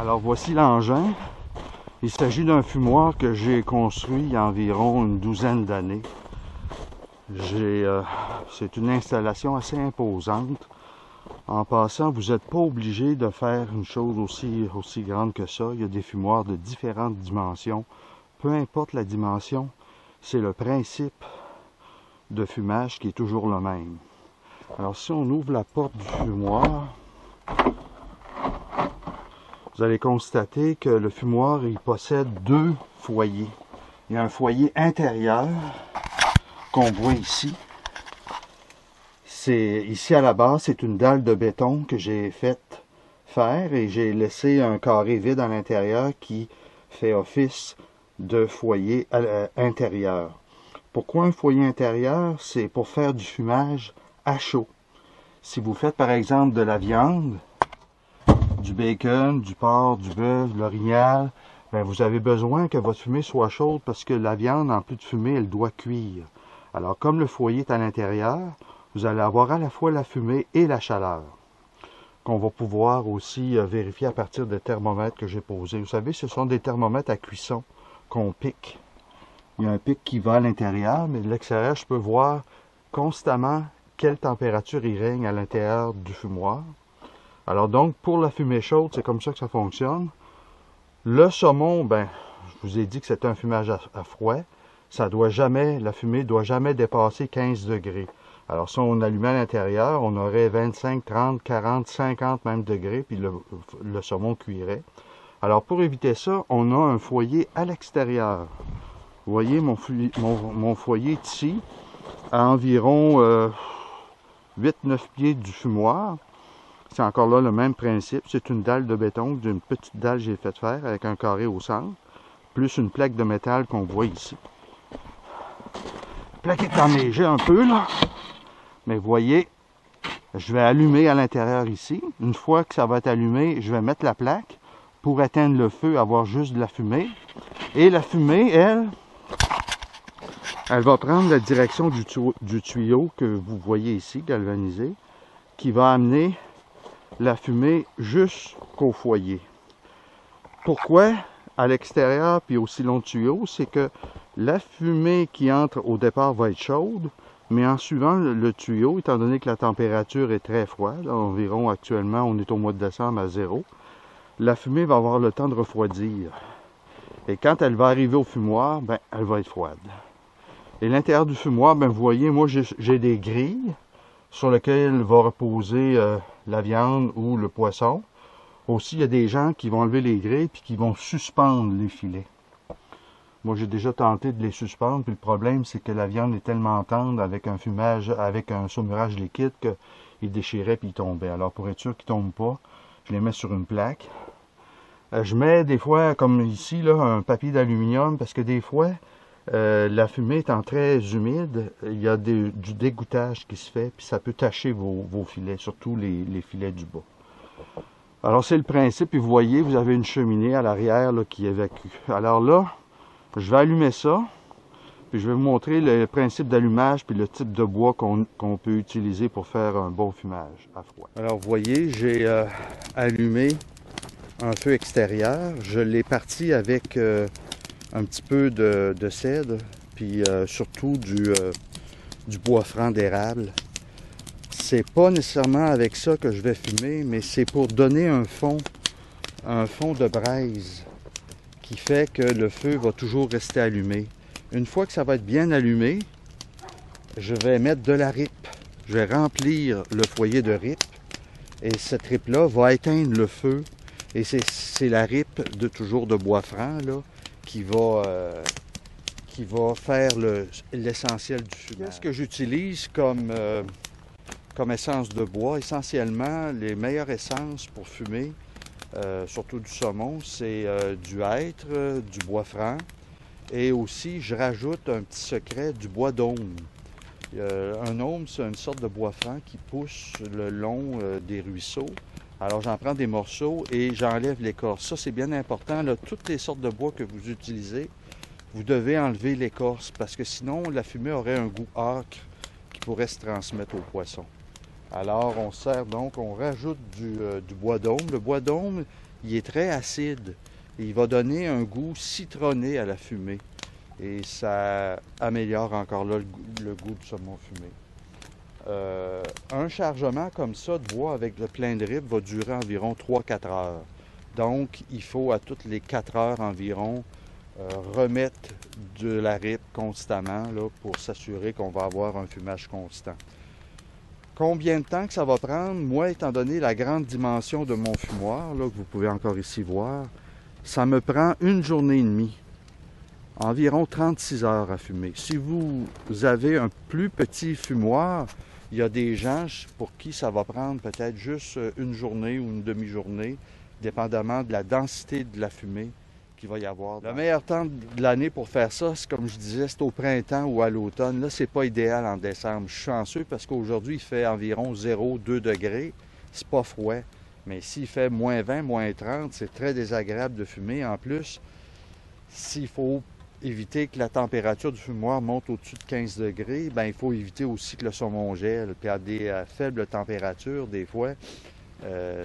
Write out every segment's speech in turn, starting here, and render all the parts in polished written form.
Alors voici l'engin. Il s'agit d'un fumoir que j'ai construit il y a environ une douzaine d'années. C'est une installation assez imposante. En passant, vous n'êtes pas obligé de faire une chose aussi grande que ça. Il y a des fumoirs de différentes dimensions. Peu importe la dimension, c'est le principe de fumage qui est toujours le même. Alors si on ouvre la porte du fumoir, vous allez constater que le fumoir il possède deux foyers. Il y a un foyer intérieur qu'on voit ici. Ici à la base, c'est une dalle de béton que j'ai faite faire et j'ai laissé un carré vide à l'intérieur qui fait office de foyer intérieur. Pourquoi un foyer intérieur? C'est pour faire du fumage à chaud. Si vous faites par exemple de la viande, du bacon, du porc, du bœuf, de l'orignal, ben vous avez besoin que votre fumée soit chaude parce que la viande, en plus de fumer, elle doit cuire. Alors comme le foyer est à l'intérieur, vous allez avoir à la fois la fumée et la chaleur, qu'on va pouvoir aussi vérifier à partir des thermomètres que j'ai posés. Vous savez, ce sont des thermomètres à cuisson qu'on pique. Il y a un pic qui va à l'intérieur, mais de l'extérieur, je peux voir constamment quelle température il règne à l'intérieur du fumoir. Alors donc, pour la fumée chaude, c'est comme ça que ça fonctionne. Le saumon, ben, je vous ai dit que c'est un fumage à froid. La fumée ne doit jamais dépasser 15 degrés. Alors si on allumait à l'intérieur, on aurait 25, 30, 40, 50 même degrés, puis le saumon cuirait. Alors pour éviter ça, on a un foyer à l'extérieur. Vous voyez, mon foyer est ici, à environ 8-9 pieds du fumoir. C'est encore là le même principe. C'est une dalle de béton, d'une petite dalle que j'ai fait faire avec un carré au centre, plus une plaque de métal qu'on voit ici. La plaque est enneigée un peu, là. Mais vous voyez, je vais allumer à l'intérieur ici. Une fois que ça va être allumé, je vais mettre la plaque pour éteindre le feu, avoir juste de la fumée. Et la fumée, elle va prendre la direction du tuyau que vous voyez ici, galvanisé, qui va amener la fumée jusqu'au foyer. Pourquoi à l'extérieur puis aussi long tuyau? C'est que la fumée qui entre au départ va être chaude, mais en suivant le tuyau, étant donné que la température est très froide, environ actuellement on est au mois de décembre à 0, la fumée va avoir le temps de refroidir. Et quand elle va arriver au fumoir, ben, elle va être froide. Et l'intérieur du fumoir, ben, vous voyez, moi j'ai des grilles sur lesquelles va reposer la viande ou le poisson. Aussi, il y a des gens qui vont enlever les grilles puis qui vont suspendre les filets. Moi, j'ai déjà tenté de les suspendre, puis le problème, c'est que la viande est tellement tendre avec un fumage, avec un saumurage liquide, qu'il déchirait puis il tombait. Alors, pour être sûr qu'il ne tombe pas, je les mets sur une plaque. Je mets des fois, comme ici, là, un papier d'aluminium, parce que des fois, la fumée étant très humide, il y a du dégoûtage qui se fait, puis ça peut tacher vos filets, surtout les filets du bas. Alors, c'est le principe, et vous voyez, vous avez une cheminée à l'arrière là, qui évacue. Alors là, je vais allumer ça, puis je vais vous montrer le principe d'allumage puis le type de bois qu'on peut utiliser pour faire un bon fumage à froid. Alors vous voyez, j'ai allumé un feu extérieur. Je l'ai parti avec un petit peu de cèdre, puis surtout du bois franc d'érable. C'est pas nécessairement avec ça que je vais fumer, mais c'est pour donner un fond de braise qui fait que le feu va toujours rester allumé. Une fois que ça va être bien allumé, je vais mettre de la ripe. Je vais remplir le foyer de ripe et cette ripe-là va éteindre le feu. Et c'est la ripe toujours de bois franc là, qui va faire l'essentiel du fumage. Qu'est-ce que j'utilise comme essence de bois? Essentiellement, les meilleures essences pour fumer, surtout du saumon, c'est du hêtre, du bois franc, et aussi je rajoute un petit secret, du bois d'aume. Un aume, c'est une sorte de bois franc qui pousse le long des ruisseaux. Alors j'en prends des morceaux et j'enlève l'écorce. Ça c'est bien important, là, toutes les sortes de bois que vous utilisez, vous devez enlever l'écorce parce que sinon la fumée aurait un goût âcre qui pourrait se transmettre aux poissons. Alors on rajoute du bois d'aume. Le bois d'aume, il est très acide. Il va donner un goût citronné à la fumée. Et ça améliore encore là le goût du saumon fumé. Un chargement comme ça de bois avec le plein de ribes va durer environ 3-4 heures. Donc, il faut à toutes les 4 heures environ remettre de la ribe constamment là, pour s'assurer qu'on va avoir un fumage constant. Combien de temps que ça va prendre? Moi, étant donné la grande dimension de mon fumoir, là, que vous pouvez encore ici voir, ça me prend une journée et demie. Environ 36 heures à fumer. Si vous avez un plus petit fumoir, il y a des gens pour qui ça va prendre peut-être juste une journée ou une demi-journée, dépendamment de la densité de la fumée qu'il va y avoir. Le meilleur temps de l'année pour faire ça, c'est comme je disais, c'est au printemps ou à l'automne. Là, c'est pas idéal en décembre. Je suis chanceux parce qu'aujourd'hui, il fait environ 0,2 degrés. C'est pas froid. Mais s'il fait moins 20, moins 30, c'est très désagréable de fumer. En plus, s'il faut éviter que la température du fumoir monte au-dessus de 15 degrés, ben, il faut éviter aussi que le saumon gèle. Puis à des faibles températures, des fois,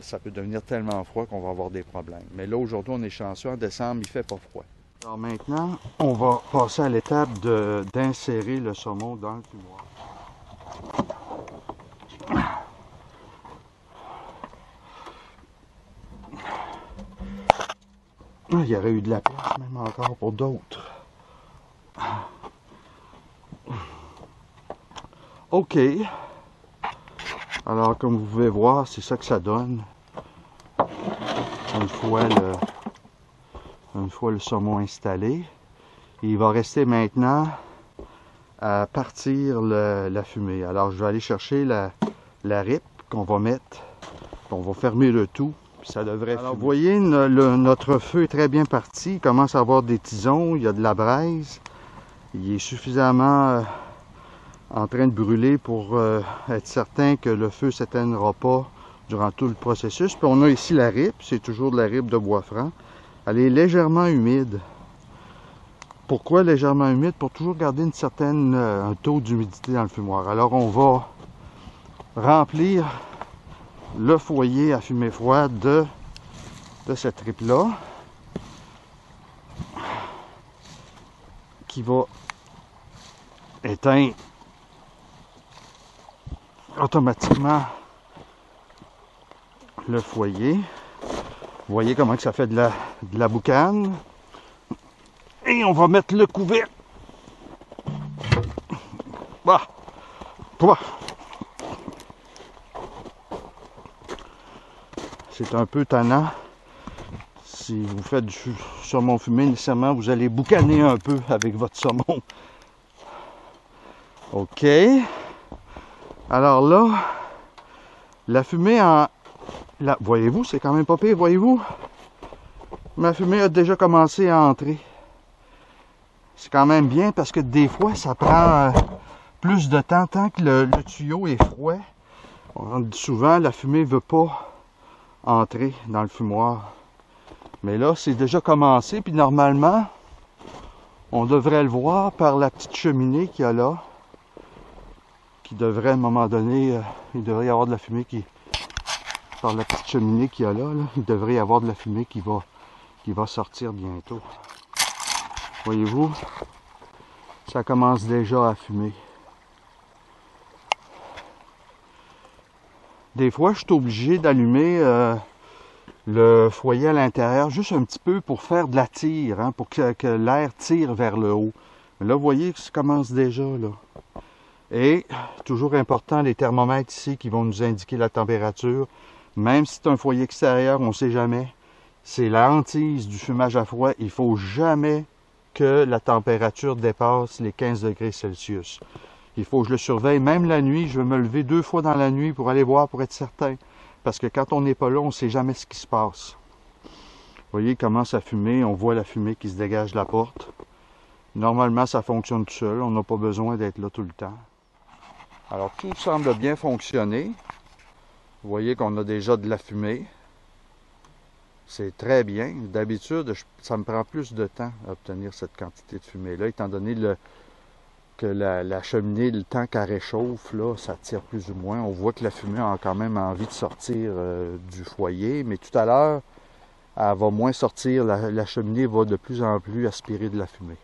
ça peut devenir tellement froid qu'on va avoir des problèmes. Mais là, aujourd'hui, on est chanceux. En décembre, il ne fait pas froid. Alors maintenant, on va passer à l'étape d'insérer le saumon dans le fumoir. Il y aurait eu de la place, même encore pour d'autres. OK. Alors, comme vous pouvez voir, c'est ça que ça donne. Une fois le saumon installé. Il va rester maintenant à partir la fumée. Alors, je vais aller chercher la ripe qu'on va mettre. On va fermer le tout. Puis ça devrait fumer. Alors, vous voyez, notre feu est très bien parti. Il commence à avoir des tisons. Il y a de la braise. Il est suffisamment en train de brûler pour être certain que le feu ne s'éteindra pas durant tout le processus. Puis on a ici la ripe, c'est toujours de la ripe de bois franc. Elle est légèrement humide. Pourquoi légèrement humide? Pour toujours garder un taux d'humidité dans le fumoir. Alors on va remplir le foyer à fumée froide de cette ripe-là, qui va éteindre automatiquement le foyer. Vous voyez comment que ça fait de la boucane. Et on va mettre le couvercle. Bah, toi. C'est un peu tannant. Si vous faites du saumon fumé, nécessairement, vous allez boucaner un peu avec votre saumon. OK. Alors là, la fumée voyez-vous, c'est quand même pas pire, voyez-vous? Ma fumée a déjà commencé à entrer. C'est quand même bien parce que des fois, ça prend plus de temps tant que le tuyau est froid. Souvent, la fumée ne veut pas entrer dans le fumoir. Mais là, c'est déjà commencé, puis normalement, on devrait le voir par la petite cheminée qu'il y a là, qui devrait, à un moment donné, il devrait y avoir de la fumée par la petite cheminée qu'il y a là, il devrait y avoir de la fumée qui va sortir bientôt. Voyez-vous, ça commence déjà à fumer. Des fois, je suis obligé d'allumer le foyer à l'intérieur juste un petit peu pour faire de la tire, hein, pour que l'air tire vers le haut. Mais là, vous voyez que ça commence déjà, là. Et, toujours important, les thermomètres ici qui vont nous indiquer la température. Même si c'est un foyer extérieur, on ne sait jamais. C'est la hantise du fumage à froid. Il ne faut jamais que la température dépasse les 15 degrés Celsius. Il faut que je le surveille. Même la nuit, je vais me lever 2 fois dans la nuit pour aller voir, pour être certain. Parce que quand on n'est pas là, on ne sait jamais ce qui se passe. Vous voyez, il commence à fumer. On voit la fumée qui se dégage de la porte. Normalement, ça fonctionne tout seul. On n'a pas besoin d'être là tout le temps. Alors, tout semble bien fonctionner. Vous voyez qu'on a déjà de la fumée. C'est très bien. D'habitude, ça me prend plus de temps à obtenir cette quantité de fumée-là, étant donné que la cheminée, le temps qu'elle réchauffe, là, ça tire plus ou moins. On voit que la fumée a quand même envie de sortir du foyer. Mais tout à l'heure, elle va moins sortir, la cheminée va de plus en plus aspirer de la fumée.